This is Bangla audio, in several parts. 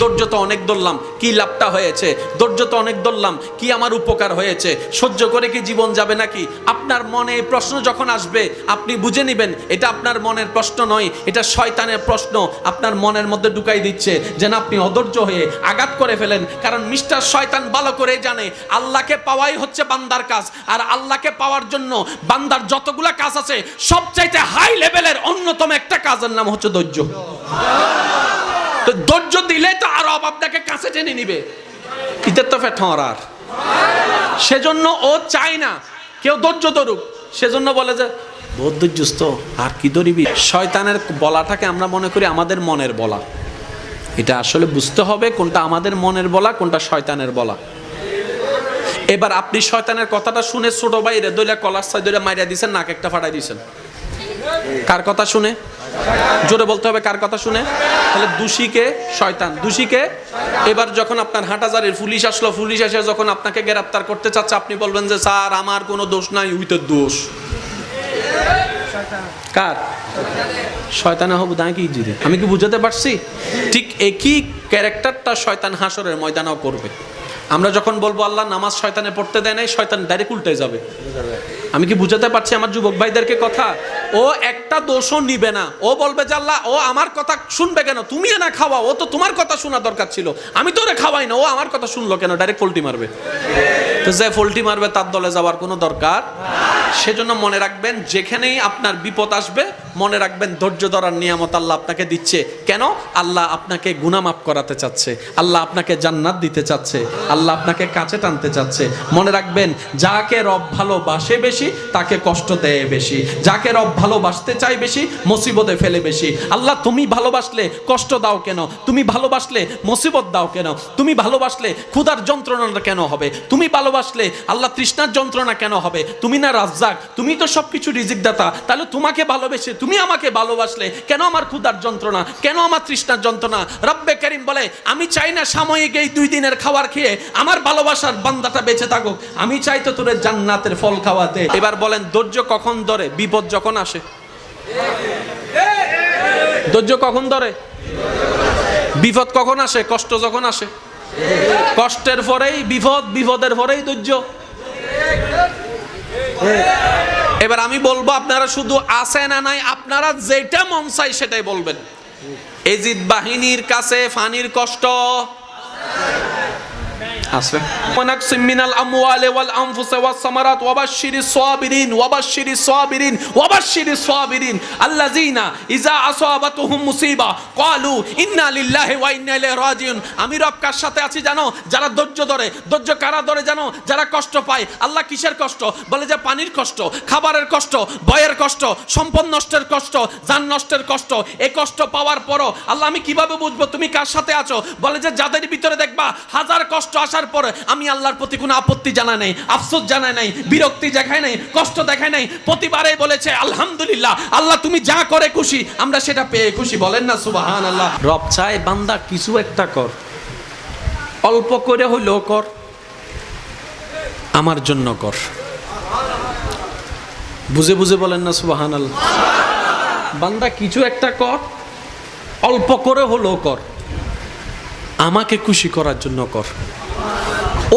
ধৈর্য তো অনেক ধরলাম, কি লাভটা হয়েছে? ধৈর্য তো অনেক ধরলাম, কি আমার উপকার হয়েছে? সহ্য করে কি জীবন যাবে নাকি? আপনার মনে এই প্রশ্ন যখন আসবে, আপনি বুঝে নেবেন এটা আপনার মনের প্রশ্ন নয়, এটা শয়তানের প্রশ্ন আপনার মনের মধ্যে ঢুকাই দিচ্ছে, যেন আপনি অধৈর্য হয়ে আঘাত করে ফেলেন। কারণ মিস্টার শয়তান ভালো করে জানে আল্লাহকে পাওয়াই হচ্ছে বান্দার কাজ, আর আল্লাহকে পাওয়ার জন্য বান্দার যতগুলা কাজ আছে সবচাইতে হাই লেভেলের অন্যতম একটা কাজের নাম হচ্ছে ধৈর্য। তো ধৈর্য দিলে তো আরো আপনাকে কাছে টেনে নিবে, ইতে তো ফেটরার। সেজন্য ও চায় না কেউ ধৈর্য ধরুক, সেজন্য বলে যে বহুত ধৈর্যস্ত আর কি ধরিবি। শয়তানের বলাটাকে আমরা মনে করি আমাদের মনের বলা, এটা আসলে বুঝতে হবে কোনটা আমাদের মনের বলা, কোনটা শয়তানের বলা। এবার আপনি শয়তানের কথাটা শুনে ছোট ভাইরে দইলা কলার সাই দইলা মাইরা দিয়েছেন, নাক একটা ফাটাই দিয়েছেন। কার কথা শুনে? জোরে বলতে হবে, কার কথা শুনে? তাহলে দোষীকে শয়তান, দোষীকে। এবার যখন আপনার হাটাজারির পুলিশ আসলো, পুলিশ এসে যখন আপনাকে গ্রেফতার করতে চাচ্ছে, আপনি বলবেন যে স্যার আমার কোনো দোষ নাই, উইতের দোষ। কার? শয়তানে হবু দাঁড়িয়ে কি জিরে, আমি কি বুঝাতে পারছি? ঠিক একই ক্যারেক্টারটা শয়তান হাসরের ময়দানেও করবে। আমরা যখন বলবো আল্লাহ নামাজ শয়তানে পড়তে দেয় নাই, শয়তান ডাইরেক্ট উল্টে যাবে। আমি কি বুঝাতে পারছি আমার যুবক ভাইদেরকে কথা? ও একটা দোষও নিবে না, ও বলবে যে আল্লাহ ও আমার কথা শুনবে কেন? তুমি না খাওয়া, ও তো তোমার কথা শোনা দরকার ছিল, আমি তো ওরে খাওয়াই না, ও আমার কথা শুনলো কেন? ডাইরেক্ট পোল্টি মারবে। তো যে পোল্টি মারবে তার দলে যাওয়ার কোনো দরকার। সেজন্য মনে রাখবেন, যেখানেই আপনার বিপদ আসবে মনে রাখবেন ধৈর্য ধরার নিয়ামত আল্লাহ আপনাকে দিচ্ছে। কেন? আল্লাহ আপনাকে গুনাহ মাফ করাতে চাচ্ছে, আল্লাহ আপনাকে জান্নাত দিতে চাচ্ছে, আল্লাহ আপনাকে কাছে টানতে চাচ্ছে। মনে রাখবেন, যাকে রব ভালোবাসে বেশি তাকে কষ্ট দেয় বেশি, যাকে রব ভালোবাসতে চাই বেশি মুসিবতে ফেলে বেশি। আল্লাহ তুমি ভালোবাসলে কষ্ট দাও কেন? তুমি ভালোবাসলে মুসিবত দাও কেন? তুমি ভালোবাসলে ক্ষুধার যন্ত্রণা কেন হবে? তুমি ভালোবাসলে আল্লাহ তৃষ্ণার যন্ত্রণা কেন হবে? তুমি না রাজ্জাক, তুমি তো সবকিছু রিজিক দাতা, তাহলে তোমাকে ভালোবেসে তুমি আমাকে ভালোবাসলে কেন আমার ক্ষুধার যন্ত্রণা, কেন আমার তৃষ্ণার যন্ত্রণা? রব্বে কারীম বলে আমি চাই না সাময়িক এই 2 দিনের খাবার খেয়ে আমার ভালোবাসার বান্দাটা বেঁচে থাকুক, আমি চাই তো তোরে জান্নাতের ফল খাওয়াতে। এবার বলেন ধৈর্য কখন ধরে? বিপদ যখন আসে। ধৈর্য কখন ধরে? বিপদ কখন আসে? কষ্ট যখন আসে। কষ্টের পরেই বিপদ, বিপদের পরেই ধৈর্য। এবার আমি বলবো আপনারা শুধু আছে না নাই, আপনারা যেটা মন চাই সেটাই বলবেন। এজিদ বাহিনীর কাছে ফানির কষ্ট আছে। ওয়ানাকসিম মিনাল আমওয়ালি ওয়াল আনফুসি ওয়াস সামারাত ওয়াবাশশিরিস সাবিরিন ওয়াবাশশিরিস সাবিরিন ওয়াবাশশিরিস সাবিরিন আল্লাযিনা ইযা আসাবাতুহুম মুসিবা ক্বালু ইন্না লিল্লাহি ওয়া ইন্না ইলাইহি রাজিউন। আমি রব কার সাথে আছি জানো? যারা ধৈর্য ধরে। ধৈর্য কারা ধরে জানো? যারা কষ্ট পায়। আল্লাহ কিসের কষ্ট? বলে যে পানির কষ্ট, খাবারের কষ্ট, ভয়ের কষ্ট, সম্পদ নষ্টের কষ্ট, জান নষ্টের কষ্ট। এই কষ্ট পাওয়ার পরও আল্লাহ আমি কিভাবে বুঝবো তুমি কার সাথে আছো? বলে যে যাদের ভিতরে দেখবা হাজার কষ্ট আসার পরে আমি আল্লাহর প্রতি কোনো আপত্তি জানাই নাই, আফসোস জানাই নাই, বিরক্তি দেখাই নাই, কষ্ট দেখাই নাই, প্রতিবারেই বলেছে আলহামদুলিল্লাহ, আল্লাহ তুমি যা করে খুশি, আমরা সেটা পেয়ে খুশি। বলেন না সুবহানাল্লাহ। রব চায় বান্দা কিছু একটা কর, অল্প করে হইলেও কর, আমার জন্য কর। বুঝে বুঝে বলেন না সুবহানাল্লাহ। বান্দা কিছু একটা কর, অল্প করে হলেও কর, আমাকে খুশি করার জন্য কর।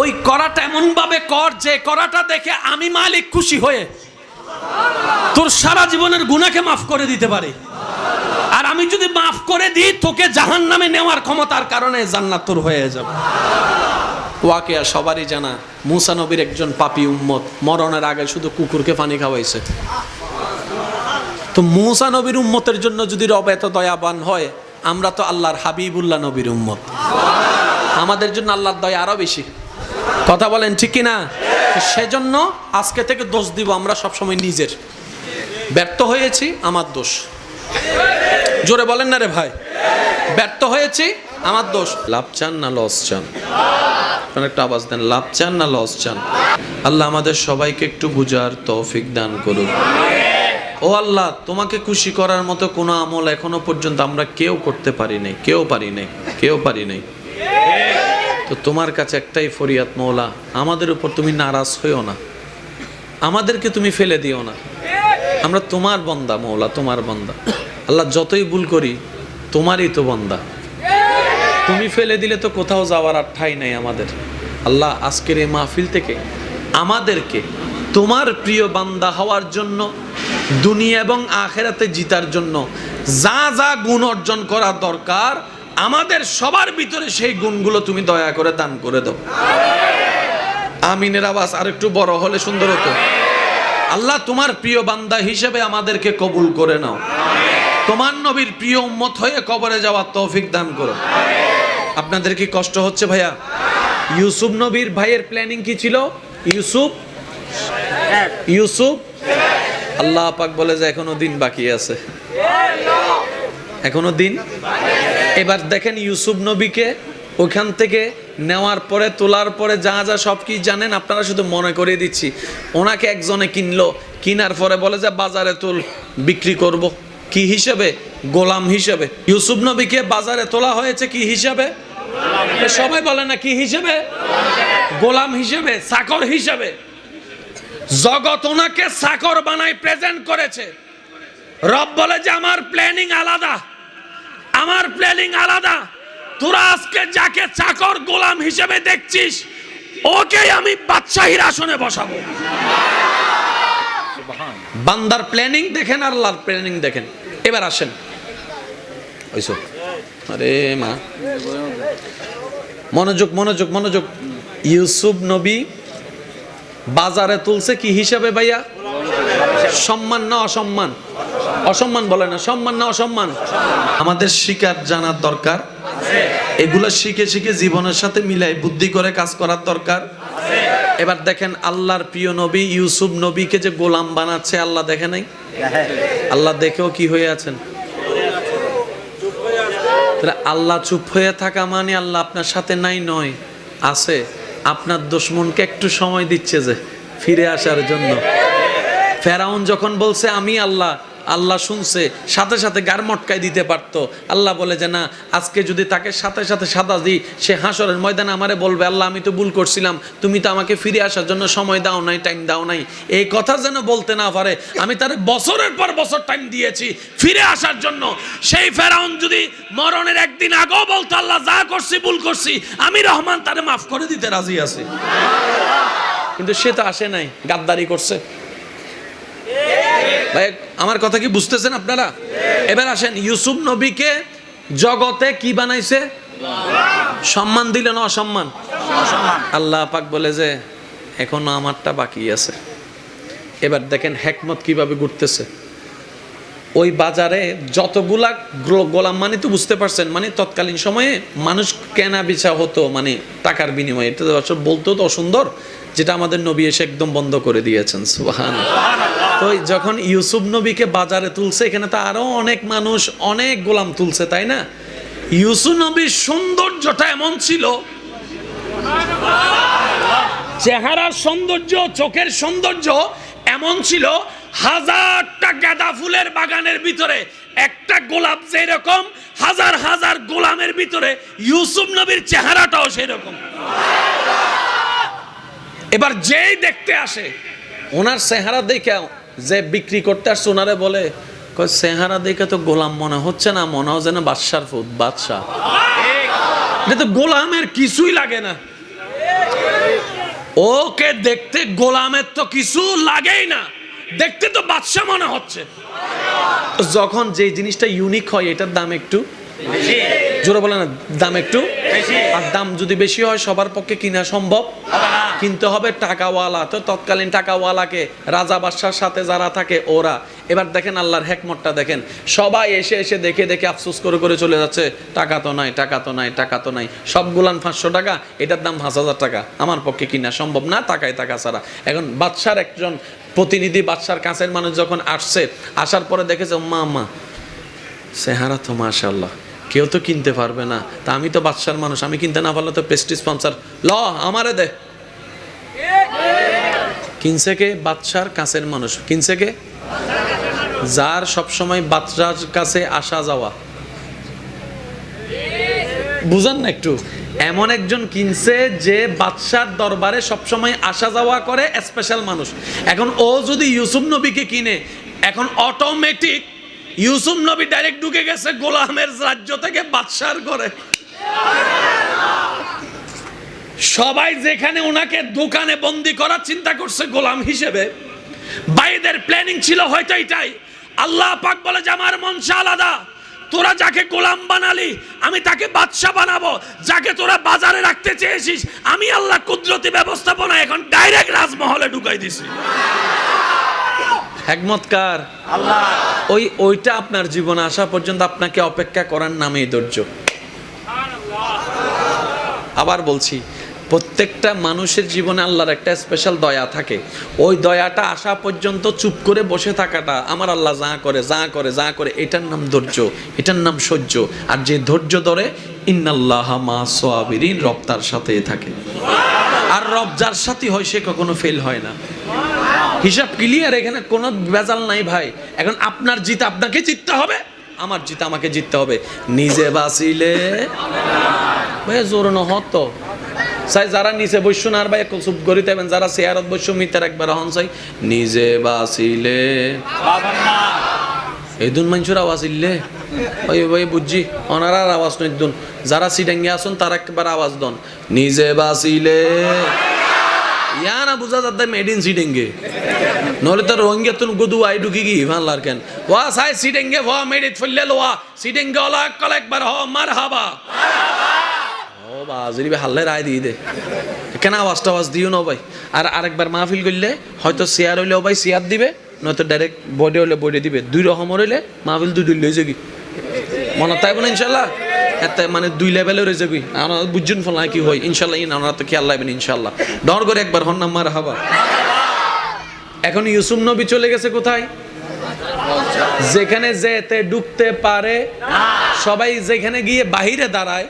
ওই করাটা এমন ভাবে কর যে করাটা দেখে আমি মালিক খুশি হয়ে তোর সারা জীবনের গুনাহকে মাফ করে দিতে পারি। আর আমি যদি মাফ করে দিই তোকে জাহান্নামে নেওয়ার ক্ষমতার কারণে জান্নাত তোর হয়ে যাবে। ওয়াকিয়া সবারই জানা, মুসা নবীর একজন পাপী উম্মত মরণের আগে শুধু কুকুরকে পানি খাওয়াইছে। তো মুসা নবীর উম্মতের জন্য যদি রব এত দয়াবান হয়, আমরা তো আল্লাহর হাবিবুল্লাহ নবীর উম্মত, আমাদের জন্য আল্লাহর দয়া আরো বেশি। কথা বলেন ঠিক কি না? সেজন্য আজকে থেকে দোষ দিব আমরা সবসময় নিজের। ব্যর্থ হয়েছি আমার দোষ। জোরে বলেন না রে ভাই, ব্যর্থ হয়েছি আমার দোষ। লাভ চান না লস চান? একটা আওয়াজ দেন, লাভ চান না লস চান? আল্লাহ আমাদের সবাইকে একটু বুঝার তৌফিক দান করুন। ও আল্লাহ, তোমাকে খুশি করার মতো কোনো আমল এখনো পর্যন্ত আমরা কেউ করতে পারি নাই, কেউ পারি নাই। তো তোমার কাছে একটাই ফরিয়াদ, মওলা আমাদের উপর তুমি নারাজ হইও না, আমাদেরকে তুমি ফেলে দিও না। আমরা তোমার বান্দা মওলা, তোমার বান্দা। আল্লাহ যতই ভুল করি তোমারই তো বান্দা। তুমি ফেলে দিলে তো কোথাও যাওয়ার আর ঠাঁই নাই আমাদের। আল্লাহ আজকের এই মাহফিল থেকে আমাদেরকে তোমার প্রিয় বান্দা হওয়ার জন্য, দুনিয়া এবং আখেরাতে জিতার জন্য যা যা গুণ অর্জন করা দরকার আমাদের সবার ভিতরে সেই গুণগুলো তুমি দয়া করে দান করে দাও। আমিনের আওয়াজ আর একটু বড় হলে সুন্দর হতো। আল্লাহ তোমার প্রিয় বান্দা হিসেবে আমাদেরকে কবুল করে নাও। তোমার নবীর প্রিয় উম্মত হয়ে কবরে যাওয়ার তৌফিক দান করো। আপনাদের কি কষ্ট হচ্ছে ভাইয়া? ইউসুফ নবীর ভাইয়ের প্ল্যানিং কি ছিল? ইউসুফ আল্লাহ পাক বলে যে এখনো দিন বাকি আছে, এখনো দিন। এবার দেখেন ইউসুফ নবীকে ওখান থেকে নেওয়ার পরে, তোলার পরে যা যা সব কি জানেন আপনারা, শুধু মনে করিয়ে দিচ্ছি। ওনাকে একজনে কিনলো, কিনার পরে বলে যে বাজারে তুল, বিক্রি করব। কি হিসেবে? গোলাম হিসেবে। ইউসুফ নবীকে বাজারে তোলা হয়েছে কি হিসাবে? সবাই বলে না কি হিসেবে? গোলাম হিসেবে, চাকর হিসেবে। জগৎ ওনাকে চাকর বানায় প্রেজেন্ট করেছে। রব বলে যে আমার প্ল্যানিং আলাদা, আমার প্ল্যানিং আলাদা। তোরা আজকে যাকে চাকর গোলাম হিসেবে দেখছিস ওকে আমি বাদশাহীর আসনে বসাবো। বান্দার প্ল্যানিং দেখেন, আল্লাহর প্ল্যানিং দেখেন। এবার আসেন, ওইসো আরে মা, মনোযোগ মনোযোগ মনোযোগ। ইউসুফ নবী বাজারে তুলছে কি হিসাবে ভাইয়া? সম্মান না অসম্মান? অসম্মান বলে না, সম্মান না অসম্মান? আমাদের শিকার জানার দরকার, এগুলো শিখে শিখে জীবনের সাথে মিলাই বুদ্ধি করে কাজ করার দরকার। এবার দেখেন আল্লাহর প্রিয় নবী ইউসুফ নবীকে যে গোলাম বানাচ্ছে, আল্লাহ দেখে নাই? আল্লাহ দেখেও কি হয়ে আছেন? আল্লাহ চুপ হয়ে থাকা মানে আল্লাহ আপনার সাথে নাই নয়, আছে। আপনার দুশমনকে একটু সময় দিচ্ছে যে ফিরে আসার জন্য। ফেরাউন যখন বলছে আমি আল্লাহ, আল্লাহ শুনছে, সাথে সাথে গার মটকায় দিতে পারতো। আল্লাহ বলে যে না, আজকে যদি তাকে সাথে সাথে সাদা দিই, সে হাসরের ময়দানে আমারে বলবে আল্লাহ আমি তো ভুল করছিলাম, তুমি তো আমাকে ফিরে আসার জন্য সময় দাও নাই, টাইম দাও নাই। এই কথা যেন বলতে না পারে, আমি তার বছরের পর বছর টাইম দিয়েছি ফিরে আসার জন্য। সেই ফেরাউন যদি মরণের একদিন আগেও বলতো আল্লাহ যা করছি ভুল করছি, আমি রহমান তারে মাফ করে দিতে রাজি আছি। কিন্তু সে তো আসে নাই, গাদ্দারি করছে। ভাই আমার কথা কি বুঝতেছেন আপনারা? এবার আসেন, ইউসুফ নবীকে জগতে কি বানাইছে? সম্মান দিল না অসম্মান? আল্লাহ পাক বলে যে এখনো আমারটা বাকি আছে। এবার দেখেন হেকমত কিভাবে ঘুরতেছে। ওই বাজারে যতগুলা গোলাম, মানে তো বুঝতে পারছেন, মানে তৎকালীন সময়ে মানুষ কেনা বেচা হতো মানে টাকার বিনিময়ে। এটা বলতো তো অসুন্দর, যেটা আমাদের নবী এসে একদম বন্ধ করে দিয়েছেন। সুবহানাল্লাহ। তো যখন ইউসুফ নবীকে বাজারে তুলছে, এখানে তো আরো অনেক মানুষ, অনেক গোলাম তুলছে, তাই না? ইউসুফ নবীর সৌন্দর্যটা এমন ছিল, চেহারার সৌন্দর্য, চোখের সৌন্দর্য এমন ছিল, হাজারটা গাঁদা ফুলের বাগানের ভিতরে একটা গোলাপ যেরকম, হাজার হাজার গোলামের ভিতরে ইউসুফ নবীর চেহারাটাও সেই রকম। এবার যেই দেখতে আসে ওনার চেহারা দেখে, যে বিক্রি করতে আসছে ওনারে বলে চেহারা দেখে তো গোলাম মনে হচ্ছে না, মনে হয় যেন বাদশার ফুট, বাদশাহ। এটা তো গোলামের কিছুই লাগে না, ওকে দেখতে গোলামের তো কিছু লাগেই না, দেখতে তো বাদশাহ মনে হচ্ছে। যখন যে জিনিসটা ইউনিক হয় এটার দাম একটু জোরে বলে না, দাম একটু, আর দাম যদি বেশি হয় সবার পক্ষে কিনা সম্ভব, কিনতে হবে টাকাওয়ালা। তো তৎকালীন টাকাওয়ালাকে, রাজা বাদশার সাথে যারা থাকে ওরা। এবার দেখেন আল্লাহর হেকমতটা দেখেন, সবাই এসে এসে দেখে দেখে আফসোস করে করে চলে যাচ্ছে, টাকা তো নাই, টাকা তো নাই, টাকা তো নাই। সবগুলান 500 টাকা, এটার দাম 5000 টাকা, আমার পক্ষে কিনা সম্ভব না, টাকায় টাকা ছাড়া। এখন বাদশার একজন প্রতিনিধি, বাদশার কাছের মানুষ যখন আসছে, আসার পরে দেখেছে মা চেহারা তো মাশাআল্লাহ, কেউ তো কিনতে পারবে না, তা আমি তো বাদশার মানুষ, আমি কিনতে না পারলে তো প্রেস্টিজ স্পন্সর, ল আমারে দে। কিনছে কে? বাদশার কাছের মানুষ। কিনছে কে? যার সবসময় বাদশার কাছে আসা যাওয়া। বুঝান না একটু? এমন একজন কিনছে যে বাদশার দরবারে সবসময় আসা যাওয়া করে, স্পেশাল মানুষ। এখন ও যদি ইউসুফ নবীকে কিনে, এখন অটোমেটিক ইউসুফ নবী ডাইরেক্ট ঢুকে গেছে গোলামের রাজ্য থেকে বাদশার ঘরে। সবাই যেখানে ওনাকে দোকানে বন্দি করার চিন্তা করছে গোলাম হিসেবে, ভাইদের প্ল্যানিং ছিল হয়তো এটাই। আল্লাহ পাক বলে যে আমার মনসা আলাদা, তোরা যাকে গোলাম বানালি আমি তাকে বাদশা বানাবো, যাকে তোরা বাজারে রাখতে চেয়েছিস আমি আল্লাহ কুদরতি ব্যবস্থাপনা এখন ডাইরেক্ট রাজমহলে ঢুকাই দিছি। হিকমতকার আল্লাহ। ওইটা আপনার জীবনে আসা পর্যন্ত আপনাকে অপেক্ষা করার নামই ধৈর্য। আবার বলছি, প্রত্যেকটা মানুষের জীবনে আল্লাহর একটা স্পেশাল দয়া থাকে। ওই দয়াটা আসা পর্যন্ত চুপ করে বসে থাকাটা, আমার আল্লাহ যা করে যা করে যা করে, এটার নাম ধৈর্য, এটার নাম সহ্য। আর যে ধৈর্য ধরে, ইন্নাল্লাহা মা'আস সাবিরিন, রব তার সাথেই থাকে। আর রব যার সাথে হয় সে কখনো ফেল হয় না। হিসাব ক্লিয়ার, এখানে কোনো ভেজাল নাই ভাই। এখন আপনার জিত আপনাকে জিততে হবে, আমার জিত আমাকে জিততে হবে। নিজে বাঁচিলে ভাই জোর নহত চাই, যারা নিচে বৈশ্য না আর ভাই চুপ করিতে হবেন, যারা চেয়ারত বৈশ্য মিটার একবার হন চাই। নিজে বাঁচিলে এই দুন মানুষের আওয়াজ ইল্লে ওই ভাই বুঝছি, ওনার আওয়াজ নয় দুন, যারা সিডাঙ্গে আসুন তার একবার আওয়াজ দন। নিজে বাঁচিলে ইয়া না বুঝা যাতে মেডিন সিডেঙ্গে, নহলে তো রোহিঙ্গা তুন গুদু আই ঢুকি কি ভানলার কেন ওয়া সাই সিডেঙ্গে ওয়া মেডিট ফলে লোয়া সিডেঙ্গে ওলা কল একবার হ মারহাবা। ও বাজরি বে হাল্লে রায় দিয়ে দে, কেন আওয়াজ দিও না ভাই। আর আরেকবার মাহফিল করলে হয়তো শেয়ার হইলেও ভাই শেয়ার দিবে, নয়তো ডাইরেক্ট বডি হইলে বডি দিবে। দুই রকম হইলে মাহফিল দুই লই যাবি, মনে তাইব না ইনশাল্লাহ। এত মানে দুই লেভেলে রয়ে যাবি, আমরা বুঝছেন ফল কি হয় ইনশাল্লাহ। আমরা তো খেয়াল লাগবেন ইনশাল্লাহ। ডর করে একবার হন না মারহাবা। এখন ইউসুফ নবী চলে গেছে কোথায়? যেখানে যেতে ঢুকতে পারে সবাই, যেখানে গিয়ে বাহিরে দাঁড়ায়,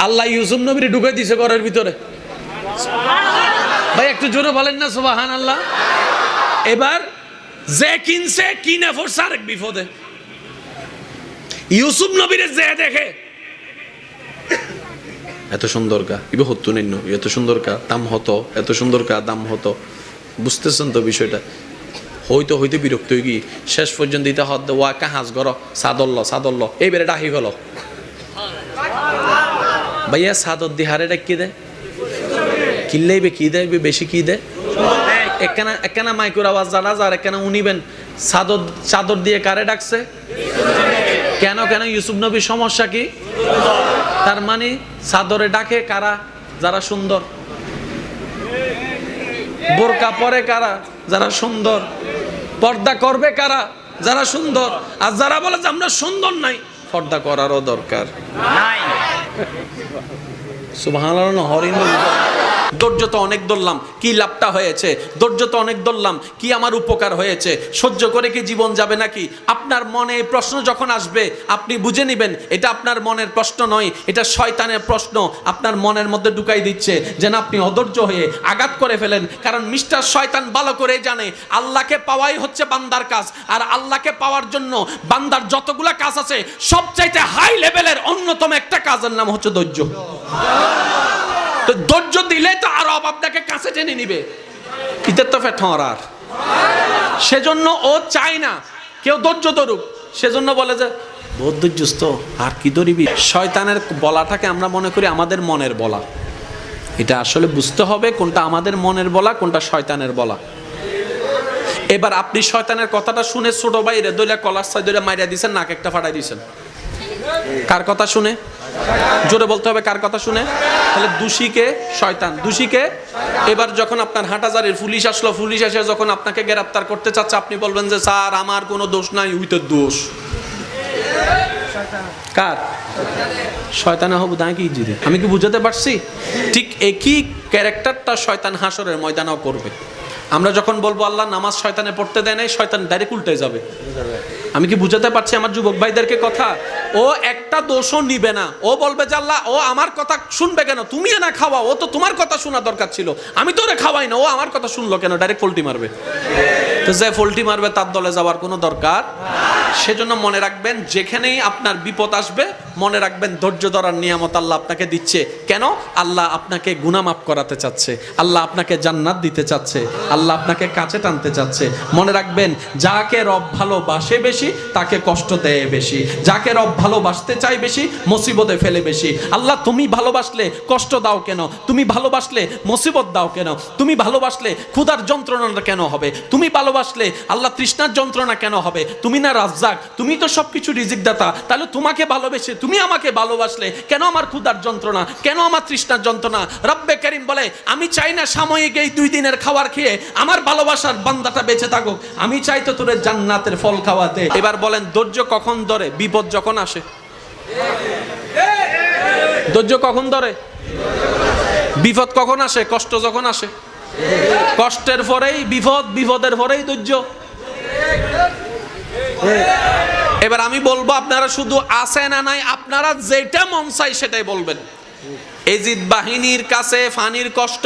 আল্লাহ ইউসুফ নবীরে ঢুকে দিছে ঘরের ভিতরে। ভাই একটু জোরে বলেন না সুবহানাল্লাহ। এবার যে কিনছে কিনে পড়ছে আরেক বিপদে। ইউসুফ নবীরে যে দেখে এত সুন্দর কা ইবে হতো নেই, এত সুন্দর কা দাম হতো, এত সুন্দর কা দাম হতো। বুঝতেছেন তো বিষয়টা? হইতে হইতে বিরক্ত হয়ে গিয়ে শেষ পর্যন্ত দিতে হদ ওয়া কাহাজ গর সাদল্ল এইবারে ডাহি ফেল। ভাইয়া সাদর দিহারে ডাকি দে কিনলেইবে কি দেয় বেশি কি দেয় একখানা মাইকুর আওয়াজ জানা যার একখানা উনিবেন চাদর দিয়ে কারে ডাকছে কেন কেন? ইউসুফ নবীর সমস্যা কি? তার মানে চাদরে ডাকে কারা? যারা সুন্দর। বোরকা পরে কারা? যারা সুন্দর। পর্দা করবে কারা? যারা সুন্দর। আর যারা বলে যে আমরা সুন্দর নাই, পর্দা করারও দরকার নাই। সুবহানাল্লাহ। হরিণ ধৈর্য তো অনেক ধরলাম, কি লাভটা হয়েছে? ধৈর্য তো অনেক ধরলাম, কি আমার উপকার হয়েছে? সহ্য করে কি জীবন যাবে নাকি? আপনার মনে প্রশ্ন যখন আসবে আপনি বুঝে নেবেন এটা আপনার মনের প্রশ্ন নয়, এটা শয়তানের প্রশ্ন আপনার মনের মধ্যে ঢুকাই দিচ্ছে, যেন আপনি অধৈর্য হয়ে আঘাত করে ফেলেন। কারণ মিস্টার শয়তান ভালো করে জানে আল্লাহকে পাওয়াই হচ্ছে বান্দার কাজ। আর আল্লাহকে পাওয়ার জন্য বান্দার যতগুলা কাজ আছে সবচাইতে হাই লেভেলের অন্যতম একটা কাজের নাম হচ্ছে ধৈর্য। তো ধৈর্য দিলে তো আরো আপনাকে কাছে টেনে নিবে। ইতের তো ফেটর। সেজন্য ও চায় না কেউ ধৈর্য ধরুক, সেজন্য বলে যে বহুত ধৈর্যস্ত আর কি ধরিবি। শয়তানের বলাটাকে আমরা মনে করি আমাদের মনের বলা। এটা আসলে বুঝতে হবে কোনটা আমাদের মনের বলা, কোনটা শয়তানের বলা। এবার আপনি শয়তানের কথাটা শুনে ছোট ভাইরে দইলা কলার সাই দইলা মাইরা দিয়েছেন, নাক একটা ফাটাই দিয়েছেন। কার কথা শুনে? জোরে বলতে হবে কার কথা শুনে। তাহলে দোষীকে? শয়তান। দোষীকে? এবার যখন আপনার হাটাজারির পুলিশ আসলো, পুলিশ এসে যখন আপনাকে গ্রেফতার করতে চাচ্ছে, আপনি বলবেন যে স্যার আমার কোনো দোষ নাই, উইতের দোষ। কার? শয়তান হবু দাঁড়ি কি জিরে। আমি কি বুঝাতে পারছি? ঠিক একই ক্যারেক্টারটা শয়তান হাসরের ময়দানেও করবে। আমরা যখন বলবো আল্লাহ নামাজ শয়তানে পড়তে দেয় নাই, শয়তান ডাইরেক্ট উল্টে যাবে। আমি কি বুঝাতে পারছি আমার যুবক ভাইদেরকে কথা? ও একটা দোষও নিবে না, ও বলবে যে আল্লাহ ও আমার কথা শুনবে কেন? তুমি না খাওয়া, ও তো তোমার কথা শোনা দরকার ছিল, আমি তো ওরে খাওয়াই না, ও আমার কথা শুনলো কেন? ডাইরেক্ট ফল্টি মারবে। তো যে ফল্টি মারবে তার দলে যাওয়ার কোনো দরকার। সেজন্য মনে রাখবেন যেখানেই আপনার বিপদ আসবে মনে রাখবেন ধৈর্য ধরার নিয়ামত আল্লাহ আপনাকে দিচ্ছে। কেন? আল্লাহ আপনাকে গুনাহ মাফ করাতে চাচ্ছে, আল্লাহ আপনাকে জান্নাত দিতে চাচ্ছে, আল্লাহ আপনাকে কাছে টানতে চাচ্ছে। মনে রাখবেন, যাকে রব ভালোবাসে বেশি তাকে কষ্ট দেয় বেশি, যাকে রব ভালোবাসতে চায় বেশি মুসিবতে ফেলে বেশি। আল্লাহ তুমি ভালোবাসলে কষ্ট দাও কেন? তুমি ভালোবাসলে মুসিবত দাও কেন? তুমি ভালোবাসলে ক্ষুধার যন্ত্রণাটা কেন হবে? তুমি ভালোবাসলে আল্লাহ তৃষ্ণার যন্ত্রণা কেন হবে? তুমি না রাজ্জাক, তুমি তো সবকিছু রিজিক দাতা। তাহলে তোমাকে ভালোবেসে তুমি আমাকে ভালোবাসলে কেন আমার ক্ষুধার যন্ত্রণা, কেন আমার তৃষ্ণার যন্ত্রণা? রব্বে কারীম বলে, আমি চাই না সাময়িক এই 2 দিনের খাবার খেয়ে আমার ভালোবাসার বান্দাটা বেঁচে থাকুক, আমি চাই তো তোরে জান্নাতের ফল খাওয়াতে। এবার বলেন, ধৈর্য কখন ধরে? বিপদ যখন আসে। ধৈর্য কখন ধরে? বিপদ কখন আসে? কষ্ট যখন আসে। কষ্টের পরেই বিপদ, বিপদের পরেই ধৈর্য। এবার আমি বলবো, আপনারা শুধু আছে না নাই, আপনারা যেটা মন চাই সেটাই বলবেন। এজিদ বাহিনীর কাছে ফানির কষ্ট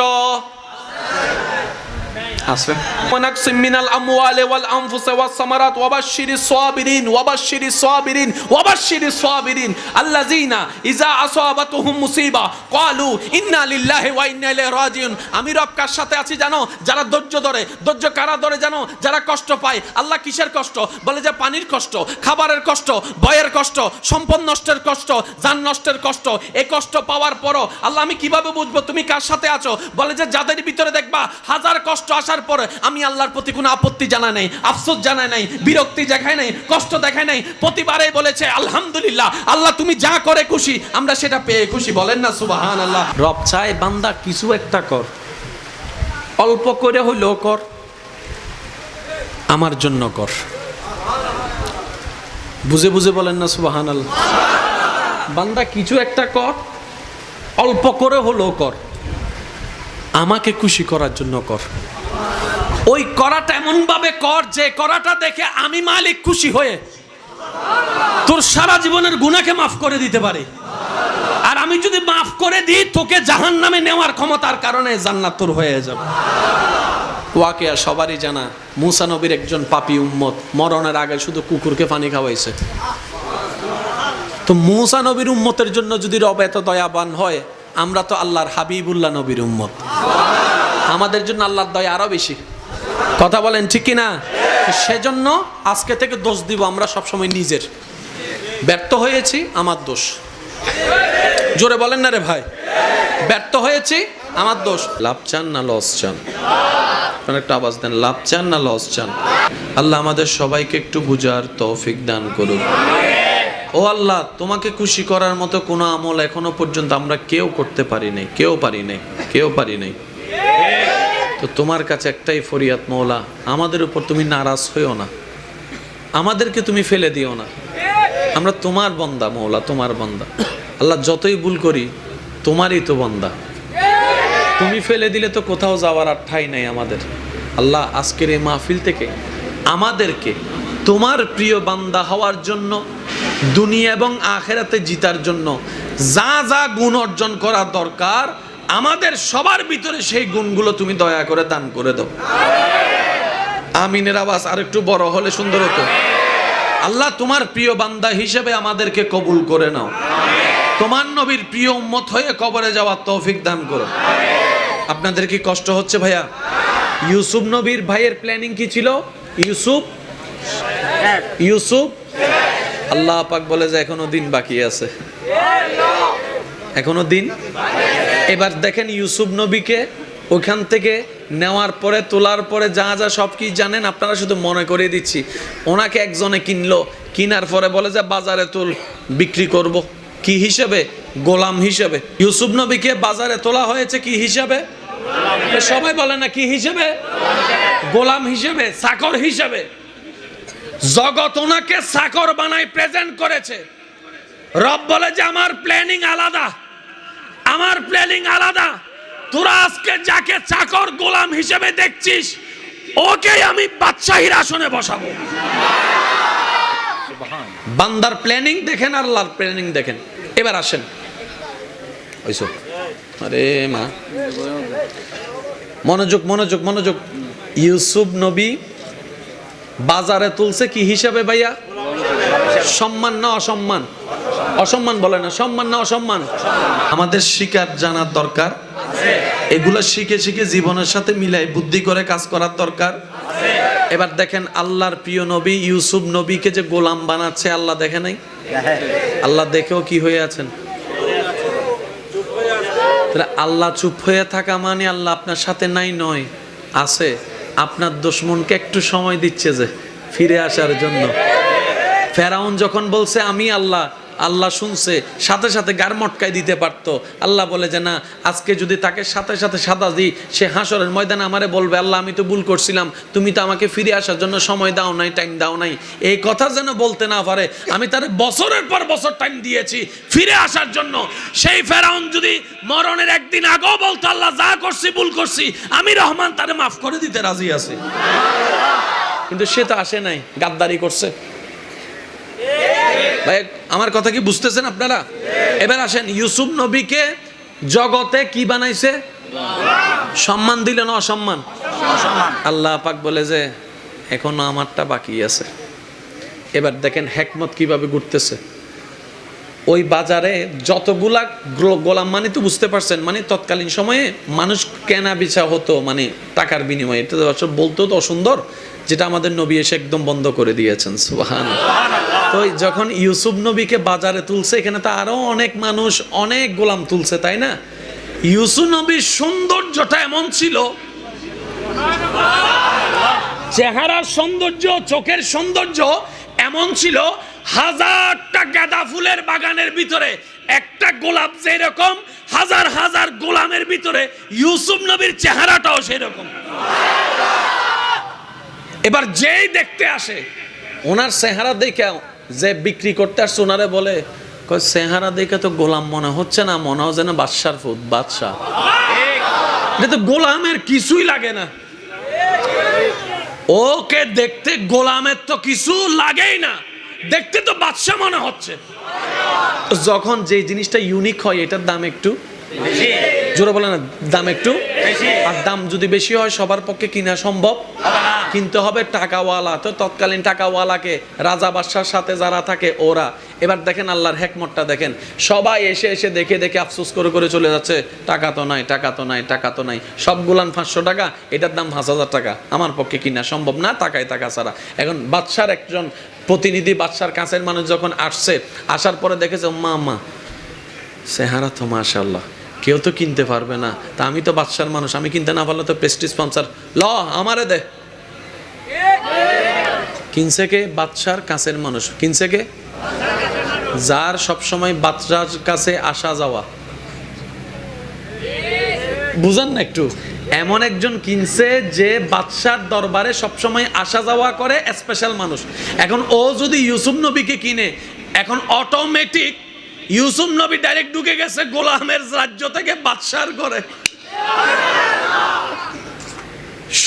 আছে। ওয়ানাকসিম মিনাল আমওয়ালি ওয়াল আনফুসি ওয়াস সামারাত ওয়াবাশশিরিস সাবিরিন ওয়াবাশশিরিস সাবিরিন ওয়াবাশশিরিস সাবিরিন আল্লাযিনা ইযা আসাবাতুহুম মুসিবা ক্বালু ইন্না লিল্লাহি ওয়া ইন্না ইলাইহি রাজিউন। আমি রব কার সাথে আছি জানো? যারা ধৈর্য ধরে। ধৈর্য কারা ধরে জানো? যারা কষ্ট পায়। আল্লাহ কিসের কষ্ট? বলে যে পানির কষ্ট, খাবারের কষ্ট, ভয়ের কষ্ট, সম্পদ নষ্টের কষ্ট, জান নষ্টের কষ্ট। এই কষ্ট পাওয়ার পরও আল্লাহ আমি কিভাবে বুঝবো তুমি কার সাথে আছো? বলে যে যাদের ভিতরে দেখবা হাজার কষ্ট আসার পরে আমি আল্লাহর প্রতি কোনো আপত্তি জানাই নাই, আফসোস জানাই নাই, বিরক্তি দেখাই নাই, কষ্ট দেখাই নাই, প্রতিবারেই বলেছে আলহামদুলিল্লাহ, আল্লাহ তুমি যা করে খুশি, আমরা সেটা পেয়ে খুশি। বলেন না সুবহানাল্লাহ। রব চায় বান্দা কিছু একটা কর, অল্প করে হইলেও কর, আমার জন্য কর। বুঝে বুঝে বলেন না সুবহানাল্লাহ। বান্দা কিছু একটা কর, অল্প করে হলেও কর, আমাকে খুশি করার জন্য কর। ওই করাটা এমন ভাবে কর যে করাটা দেখে আমি মালিক খুশি হয়ে তোর সারা জীবনের গুনাহকে মাফ করে দিতে পারি। আর আমি যদি মাফ করে দিই, তোকে জাহান্নামে নেওয়ার ক্ষমতার কারণে জান্নাত তোর হয়ে যাবে। ওয়াকিয়া সবারই জানা, মুসা নবীর একজন পাপী উম্মত মরণের আগে শুধু কুকুরকে পানি খাওয়াইছে। তো মুসা নবীর উম্মতের জন্য যদি রব এত দয়াবান হয়, আমরা তো আল্লাহর হাবিবুল্লাহ নবীর উম্মত, আমাদের জন্য আল্লাহর দয়া আরো বেশি। কথা বলেন ঠিক কিনা? সেজন্য আজকে থেকে দোষ দিব আমরা সবসময় নিজের। ব্যর্থ হয়েছি, আমার দোষ। জোরে বলেন না রে ভাই, ব্যর্থ হয়েছি, আমার দোষ। লাভ চান না লস চান? একটা আওয়াজ দেন, লাভ চান না লস চান? আল্লাহ আমাদের সবাইকে একটু বুঝার তৌফিক দান করুন। ও আল্লাহ, তোমাকে খুশি করার মতো কোনো আমল এখনো পর্যন্ত আমরা কেউ করতে পারি নাই, কেউ পারি নাই। তো তোমার কাছে একটাই ফরিয়াদ, মওলা আমাদের উপর তুমি নারাজ হইও না, আমাদেরকে তুমি ফেলে দিও না। আমরা তোমার বান্দা মওলা, তোমার বান্দা। আল্লাহ যতই ভুল করি তোমারই তো বান্দা, তুমি ফেলে দিলে তো কোথাও যাওয়ার আর ঠাঁই নাই আমাদের। আল্লাহ আজকের এই মাহফিল থেকে আমাদেরকে তোমার প্রিয় বান্দা হওয়ার জন্য, দুনিয়া এবং আখিরাতে জিতার জন্য যা যা গুণ অর্জন করা দরকার, আমাদের সবার ভিতরে সেই গুণগুলো তুমি দয়া করে দান করে দাও। আমিনের আওয়াজ আর একটু বড় হলে সুন্দর হতো। আল্লাহ তোমার প্রিয় বান্দা হিসেবে আমাদেরকে কবুল করে নাও, তোমার নবীর প্রিয় উম্মত হয়ে কবরে যাওয়ার তৌফিক দান করো। আপনাদের কি কষ্ট হচ্ছে ভাইয়া? ইউসুফ নবীর ভাইয়ের প্ল্যানিং কি ছিল? ইউসুফ আল্লাহ পাক বলে যে এখনো দিন বাকি আছে, এখনো দিন। এবার দেখেন ইউসুফ নবীকে ওইখান থেকে নেওয়ার পরে, তোলার পরে যা যা সব কি জানেন আপনারা, শুধু মনে করে দিচ্ছি। ওনাকে একজনে কিনলো, কিনার পরে বলে যে বাজারে তুল, বিক্রি করব। কি হিসেবে? গোলাম হিসেবে। ইউসুফ নবীকে বাজারে তোলা হয়েছে কি হিসাবে? সবাই বলে না কি হিসেবে? গোলাম হিসেবে, চাকর হিসেবে। জগৎ ওনাকে চাকর বানাই প্রেজেন্ট করেছে। রব বলে যে আমার প্ল্যানিং আলাদা, আমার প্ল্যানিং আলাদা। তোরা আজকে যাকে চাকর গোলাম হিসেবে দেখছিস, ওকে আমি বাদশাহীর আসনে বসাবো। বান্দার প্ল্যানিং দেখেন, আল্লাহর প্ল্যানিং দেখেন। এবার আসেন, ওইসব আরে মা, মনোযোগ মনোযোগ মনোযোগ। ইউসুফ নবী বাজারে তুলছে কি হিসাবে ভাইয়া? সম্মান না অসম্মান? অসম্মান বলে না, সম্মান না অসম্মান। আমাদের শিকার জানার দরকার, এগুলো শিখে শিখে জীবনের সাথে মিলাই বুদ্ধি করে কাজ করার দরকার। এবার দেখেন আল্লাহর প্রিয় নবী ইউসুফ নবীকে যে গোলাম বানাচ্ছে আল্লাহ দেখে নাই? আল্লাহ দেখেও কি হয়ে আছেন? আল্লাহ চুপ হয়ে থাকা মানে আল্লাহ আপনার সাথে নাই নয়, আছে। আপনার দুশমনকে একটু সময় দিচ্ছে যে ফিরে আসার জন্য। ফেরাউন যখন বলছে আমি আল্লাহ, আল্লাহ শুনছে, সাথে সাথে গার মটকায় দিতে পারতো। আল্লাহ বলে যে না, আজকে যদি তাকে সাথে সাথে সাদা দিই, সে হাসরের ময়দানে আমারে বলবে আল্লাহ আমি তো ভুল করছিলাম, তুমি তো আমাকে ফিরে আসার জন্য সময় দাও নাই, টাইম দাও নাই। এই কথা যেন বলতে না পারে, আমি তার বছরের পর বছর টাইম দিয়েছি ফিরে আসার জন্য। সেই ফেরাউন যদি মরণের একদিন আগেও বলতো আল্লাহ যা করছি ভুল করছি, আমি রহমান তারে মাফ করে দিতে রাজি আছি। কিন্তু সে তো আসে নাই, গাদ্দারি করছে। ভাই আমার কথা কি বুঝতেছেন আপনারা? এবার আসেন, ইউসুফ নবীকে জগতে কি বানাইছে? সম্মান দিলেন অসম্মান? আল্লাহ পাক বলে যে এখনো আমারটা বাকি আছে। এবার দেখেন হেকমত কিভাবে ঘুরতেছে। ওই বাজারে যতগুলা গোলাম, মানে তো বুঝতে পারছেন, মানে তৎকালীন সময়ে মানুষ কেনা বেচা হতো মানে টাকার বিনিময়ে। এটা বলতেও তো অসুন্দর, যেটা আমাদের নবী এসে একদম বন্ধ করে দিয়েছেন। সুবহানাল্লাহ। তো যখন ইউসুফ নবীকে বাজারে তুলছে, এখানে তো আরো অনেক মানুষ অনেক গোলাম তুলছে, তাই না? ইউসুফ নবীর সৌন্দর্যটা এমন ছিল, চেহারার সৌন্দর্য, চোখের সৌন্দর্য এমন ছিল, হাজারটা গাঁদা ফুলের বাগানের ভিতরে একটা গোলাপ যেরকম, হাজার হাজার গোলামের ভিতরে ইউসুফ নবীর চেহারাটাও সেরকম। এবার যেই দেখতে আসে, ওনার চেহারা দেখে যে বিক্রি করতে আসছে ওনারে বলে, চেহারা দেখে তো গোলাম মনে হচ্ছে না, মনে হয় যেন বাদশার ফুট, বাদশাহ। এটা তো গোলামের কিছুই লাগে না, ওকে দেখতে গোলামের তো কিছু লাগেই না, দেখতে তো বাদশা মনে হচ্ছে। যখন যে জিনিসটা ইউনিক হয় এটার দাম একটু জোরে বলে না, দাম একটু, আর দাম যদি বেশি হয় সবার পক্ষে কিনা সম্ভব, কিনতে হবে টাকাওয়ালা। তো তৎকালীন টাকাওয়ালাকে রাজা বাদশার সাথে যারা থাকে ওরা। এবার দেখেন আল্লাহর হেকমতটা দেখেন, সবাই এসে এসে দেখে দেখে আফসোস করে করে চলে যাচ্ছে, টাকা তো নাই, টাকা তো নাই, টাকা তো নাই। সব গুলান 500 টাকা, এটার দাম 5000 টাকা, আমার পক্ষে কিনা সম্ভব না, টাকায় টাকা ছাড়া। এখন বাদশার একজন প্রতিনিধি, বাদশার কাছের মানুষ যখন আসছে, আসার পরে দেখেছে মা চেহারা তো মাশাআল্লাহ, কেউ তো কিনতে পারবে না, তা আমি তো বাদশার মানুষ, আমি কিনতে না পারলে তো প্রেস্টিজ স্পন্সর, ল আমারে দে। কিনছে কে? বাদশার কাছের মানুষ। কিনছে কে? যার সবসময় বাদশার কাছে আসা যাওয়া। বুঝেন না একটু? এমন একজন কিনছে যে বাদশার দরবারে সবসময় আসা যাওয়া করে, স্পেশাল মানুষ। এখন ও যদি ইউসুফ নবীকে কিনে, এখন অটোমেটিক ইউসুফ নবী ডাইরেক্ট ঢুকে গেছে গোলামের রাজ্য থেকে বাদশার ঘরে।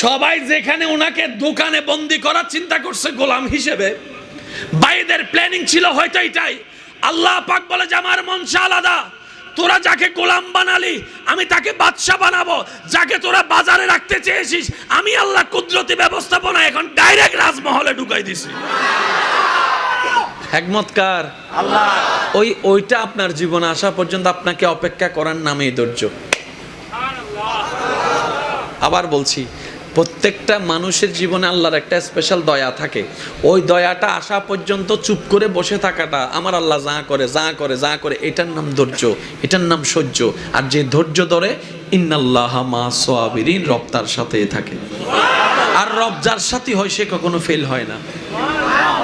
সবাই যেখানে ওনাকে দোকানে বন্দি করার চিন্তা করছে গোলাম হিসেবে, বাইদের প্ল্যানিং ছিল হয়তো এটাই। আল্লাহ পাক বলে যে আমার মনসা আলাদা, তোরা যাকে গোলাম বানালি আমি তাকে বাদশা বানাবো, যাকে তোরা বাজারে রাখতে চেয়েছিস আমি আল্লাহ কুদরতি ব্যবস্থাপনা এখন ডাইরেক্ট রাজমহলে ঢুকাই দিছি। হিকমতকার আল্লাহ। ওইটা আপনার জীবনে আসা পর্যন্ত আপনাকে অপেক্ষা করার নামই ধৈর্য। আবার বলছি, প্রত্যেকটা মানুষের জীবনে আল্লাহর একটা স্পেশাল দয়া থাকে। ওই দয়াটা আসা পর্যন্ত চুপ করে বসে থাকাটা, আমার আল্লাহ যা করে যা করে যা করে, এটার নাম ধৈর্য, এটার নাম সহ্য। আর যে ধৈর্য ধরে, ইন্নাল্লাহা মা সাবিরিন, রব তার সাথেই থাকে। আর রব যার সাথে হয় সে কখনো ফেল হয় না।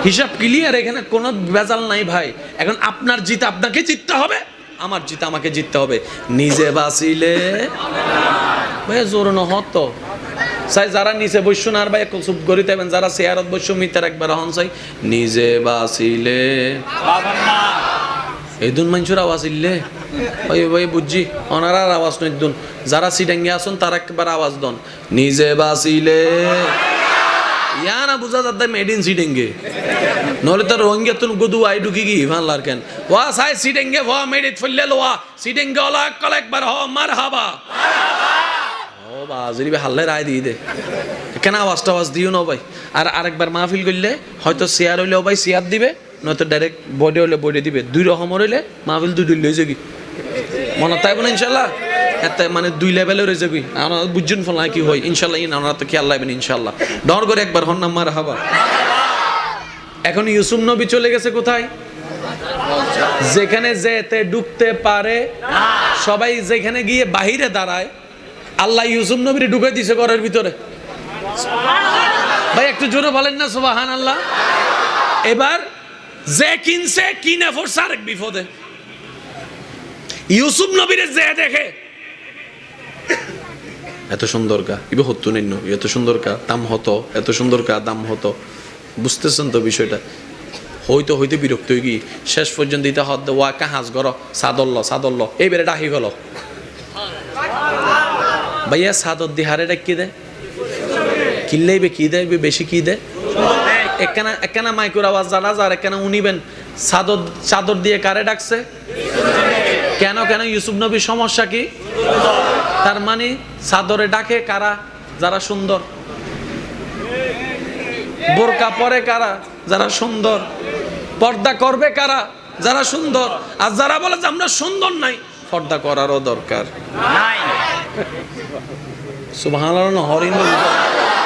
হিসাব ক্লিয়ার, এখানে কোনো ভেজাল নাই ভাই। এখন আপনার জিত আপনাকে জিততে হবে, আমার জিত আমাকে জিততে হবে। নিজে বাঁচিলে ভাই জোর নহত চাই, যারা নিচে বসছো না আর ভাই চুপ করি থাকবেন, যারা চেয়ারত বসছো মিটার একবার হন চাই, নিজে বাঁচিলে এই দুন মানুষের আওয়াজ ইল্লে ওই ভাই বুঝছি, ওনার আওয়াজ নয় দুন, যারা সিডাঙ্গে আসুন তার একবার আওয়াজ দন, নিজে বাঁচিলে। ইয়া না বুঝা যাতে মেড ইন সিডেঙ্গে, নহলে তো রোহিঙ্গা তুন গুদু আই ঢুকি কি ভাল্লার কেন ওয়া সাই সিডেঙ্গে ওয়া মেড ইট ফলে লোয়া সিডেঙ্গে ওলা কল একবার হ মারহাবা। ও বাজরি হাল্লে রায় দিয়ে দে, কেন আওয়াজ টাওয়াজ দিও না ভাই। আর আরেকবার মাহফিল করলে হয়তো শেয়ার হইলেও ভাই শেয়ার দিবে, নয়তো ডাইরেক্ট বডি হলে বডি দিবে, দুই রকম হইলে মাহফিল দুই লই যাবি মনে তাই বলে ইনশাল্লাহ এত মানে দুই লেভেলে রয়ে যাবি আমরা বুঝছেন ফল কি হয় ইনশাল্লাহ আমরা তো খেয়াল লাগবেন ইনশাল্লাহ ডর করে একবার হন নাম্বার হাবা। এখন ইউসুফ নবী চলে গেছে কোথায়? যেখানে যেতে ঢুকতে পারে সবাই, যেখানে গিয়ে বাহিরে দাঁড়ায় আল্লাহ ইউসুফ নবীর ঢুকে দিছে ঘরের ভিতরে। ভাই একটু জোরে বলেন না সুবহানাল্লাহ। এবার যে কিনছে কিনে পড়ছে আরেক বিপদে। ইউসুফ নবীরে যে দেখে এত সুন্দর কা ইবে হতো নিন্ন, এত সুন্দর কা দাম হতো, এত সুন্দর কা দাম হতো, বুঝতেছেন তো বিষয়টা? হইতে হইতে বিরক্ত হয়ে গিয়ে শেষ পর্যন্ত দিতে হদ ওয়া কাহাজ গর সাদল্ল এইবারে ডাকি গেল ভাইয়া সাদর দিহারে ডাকি দেয় কিনলেইবে কি দেয় বেশি কি দেয় একখানা মাইকুর আওয়াজ জানা যার একখানা উনিবেন চাদর দিয়ে কারে ডাকছে কেন ইউসুফ নবীর সমস্যা কি? তার মানে চাদরে ডাকে কারা? যারা সুন্দর। বোরকা পরে কারা? যারা সুন্দর। পর্দা করবে কারা? যারা সুন্দর। আর যারা বলে যে আমরা সুন্দর নাই, পর্দা করারও দরকার নাই। সুবহানাল্লাহ। হরিণ